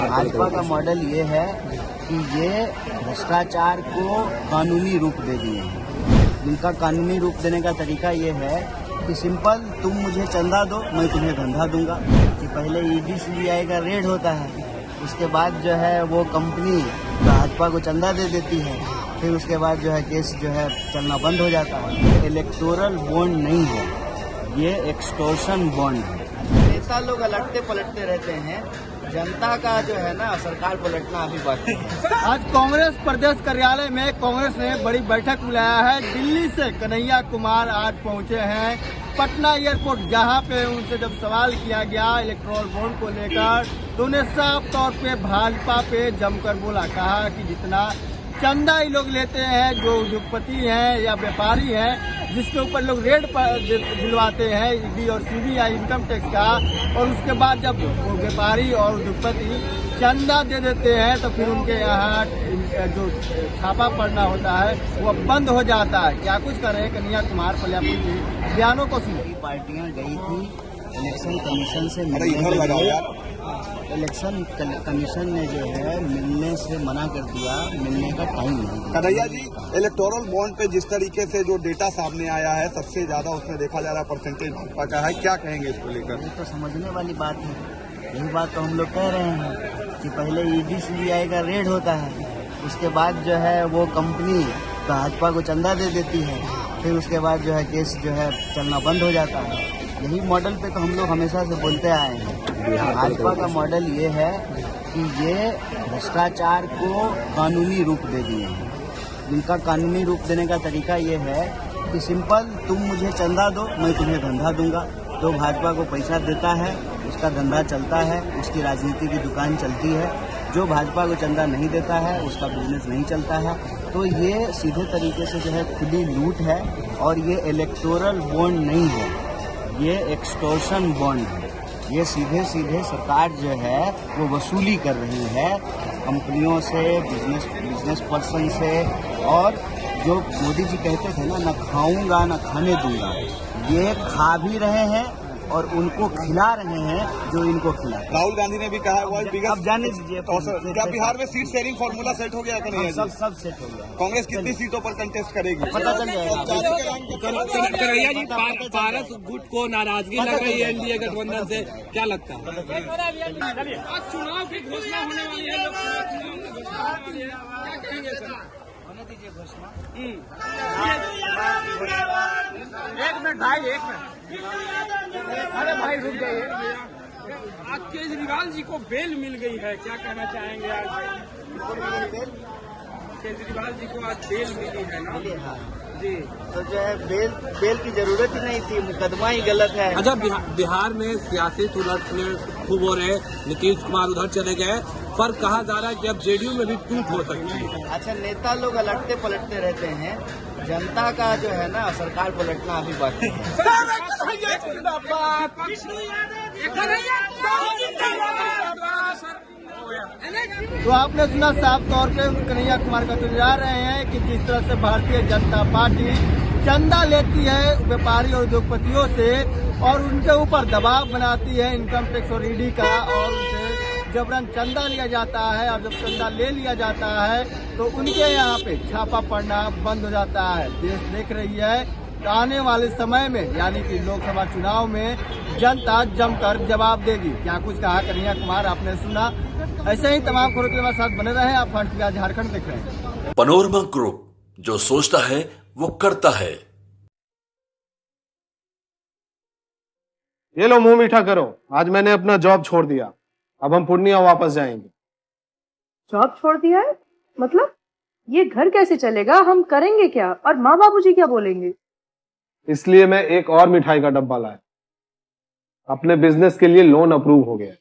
भाजपा का मॉडल ये है कि ये भ्रष्टाचार को कानूनी रूप दे दिए हैं। इनका कानूनी रूप देने का तरीका ये है कि सिंपल, तुम मुझे चंदा दो, मैं तुम्हें धंधा दूंगा। कि पहले ईडी सीबीआई का रेड होता है, उसके बाद जो है वो कंपनी भाजपा को चंदा दे देती है, फिर उसके बाद जो है केस जो है चलना बंद हो जाता है। ये इलेक्टोरल बॉन्ड नहीं है, ये एक्सटॉर्शन बॉन्ड है। नेता लोग अलटते पलटते रहते हैं, जनता का जो है ना सरकार पलटना अभी बाकी है। आज कांग्रेस प्रदेश कार्यालय में कांग्रेस ने बड़ी बैठक बुलाया है। दिल्ली से कन्हैया कुमार आज पहुंचे हैं पटना एयरपोर्ट, जहां पे उनसे जब सवाल किया गया इलेक्टोरल बॉन्ड को लेकर, तो उन्हें साफ तौर पे भाजपा पे जमकर बोला। कहा कि जितना चंदा ये लोग लेते हैं, जो उद्योगपति हैं या व्यापारी हैं, जिसके ऊपर लोग रेड दिलवाते हैं ईडी और सीबीआई इनकम टैक्स का, और उसके बाद जब वो व्यापारी और उद्योगपति चंदा दे देते हैं तो फिर उनके यहाँ जो छापा पड़ना होता है वो बंद हो जाता है। क्या कुछ कर रहे हैं कन्हैया कुमार, पल्यापुर जी बयानों को सुनिए। पार्टियां गई थी इलेक्शन कमीशन से मिलने के लिए, इलेक्शन कमीशन ने जो है मिलने से मना कर दिया, मिलने का टाइम नहीं। कन्हैया जी, इलेक्टोरल बॉन्ड पे जिस तरीके से जो डेटा सामने आया है, सबसे ज्यादा उसमें देखा जा रहा है परसेंटेज भाजपा का है, क्या कहेंगे इसको लेकर? ये तो समझने वाली बात है, यही बात तो हम लोग कह रहे हैं कि पहले ईडी सीबीआई का रेड होता है, उसके बाद जो है वो कंपनी भाजपा को चंदा दे देती है, फिर उसके बाद जो है केस जो है चलना बंद हो जाता है। यही मॉडल पे तो हम लोग हमेशा से बोलते आए हैं। भाजपा का मॉडल ये है कि ये भ्रष्टाचार को कानूनी रूप दे दिए हैं। इनका कानूनी रूप देने का तरीका ये है कि सिंपल, तुम मुझे चंदा दो, मैं तुम्हें धंधा दूंगा। तो भाजपा को पैसा देता है, उसका धंधा चलता है, उसकी राजनीति की दुकान चलती है। जो भाजपा को चंदा नहीं देता है उसका बिजनेस नहीं चलता है। तो ये सीधे तरीके से जो है खुली लूट है, और ये इलेक्टोरल बॉन्ड नहीं है, ये एक्सटॉर्शन बॉन्ड है। ये सीधे सीधे सरकार जो है वो वसूली कर रही है कंपनियों से, बिजनेस पर्सन से। और जो मोदी जी कहते थे ना, न खाऊंगा न खाने दूंगा, ये खा भी रहे हैं और उनको खिला रहे हैं जो इनको खिला। राहुल गांधी ने भी कहा है अब जाने दीजिए। क्या बिहार में सीट शेयरिंग फॉर्मूला सेट हो गया है कन्हैया जी? सब सेट हो गया। कांग्रेस कितनी सीटों पर कंटेस्ट करेगी, पता चल जाएगा। कन्हैया जी, पारस गुट को नाराजगी लग रही है एनडीए गठबंधन से, क्या लगता है? आज चुनाव की घोषणा होने वाली है, क्या कहेंगे सर? होने दीजिए घोषणा। एक मिनट भाई, एक मिनट। अरे भाई रुक जाइए। आज केजरीवाल जी को बेल मिल गई है, क्या कहना चाहेंगे? आज केजरीवाल जी को आज बेल मिली है ना? हाँ जी, तो जो है बेल की जरूरत ही नहीं थी, मुकदमा ही गलत है। अच्छा, बिहार में सियासी उलटने खूब हो रहे, नीतीश कुमार उधर चले गए, पर कहा जा रहा है कि अब जेडीयू में भी टूट हो सकती है। अच्छा, नेता लोग अलटते पलटते रहते हैं, जनता का जो है ना सरकार पलटना अभी बाकी है। तो आपने सुना साफ तौर पे कन्हैया कुमार का तो जा रहे हैं कि जिस तरह से भारतीय जनता पार्टी चंदा लेती है व्यापारी और उद्योगपतियों से, और उनके ऊपर दबाव बनाती है इनकम टैक्स और ईडी का, और उनसे जबरन चंदा लिया जाता है, और जब चंदा ले लिया जाता है तो उनके यहाँ पे छापा पड़ना बंद हो जाता है। देश देख रही है, तो आने वाले समय में यानी कि लोकसभा चुनाव में जनता जमकर जवाब देगी। क्या कुछ कहा कन्हैया कुमार, आपने सुना। ऐसे ही तमाम खबरों के साथ बने रहे। आप फर्स्ट बिहार झारखंड देख रहे हैं। पनोरमा ग्रुप, जो सोचता है वो करता है। ये लो, मुंह मीठा करो। आज मैंने अपना जॉब छोड़ दिया, अब हम पूर्णिया वापस जाएंगे। जॉब छोड़ दिया है? मतलब ये घर कैसे चलेगा? हम करेंगे क्या? और माँ बाबूजी क्या बोलेंगे? इसलिए मैं एक और मिठाई का डब्बा लाया। अपने बिजनेस के लिए लोन अप्रूव हो गया।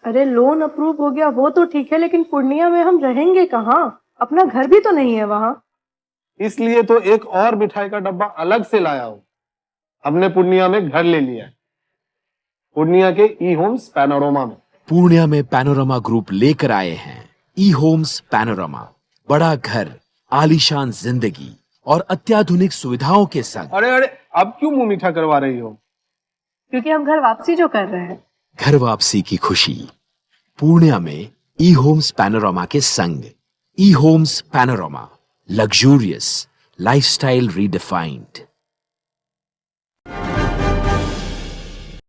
अरे लोन अप्रूव हो गया वो तो ठीक है, लेकिन पूर्णिया में हम रहेंगे कहाँ? अपना घर भी तो नहीं है वहाँ। इसलिए तो एक और मिठाई का डब्बा अलग से लाया हूँ। हमने पूर्णिया में घर ले लिया है, पूर्णिया के ई होम्स पैनोरमा में। पूर्णिया में पैनोरमा ग्रुप लेकर आए हैं ई होम्स पैनोरमा। बड़ा घर, आलीशान जिंदगी और अत्याधुनिक सुविधाओं के संग। अरे अब क्यों मुंह मीठा करवा रही हो? क्योंकि हम घर वापसी जो कर रहे हैं। घर वापसी की खुशी पूर्णिया में ई होम्स पैनोरामा के संग। E homes panorama, luxurious lifestyle redefined.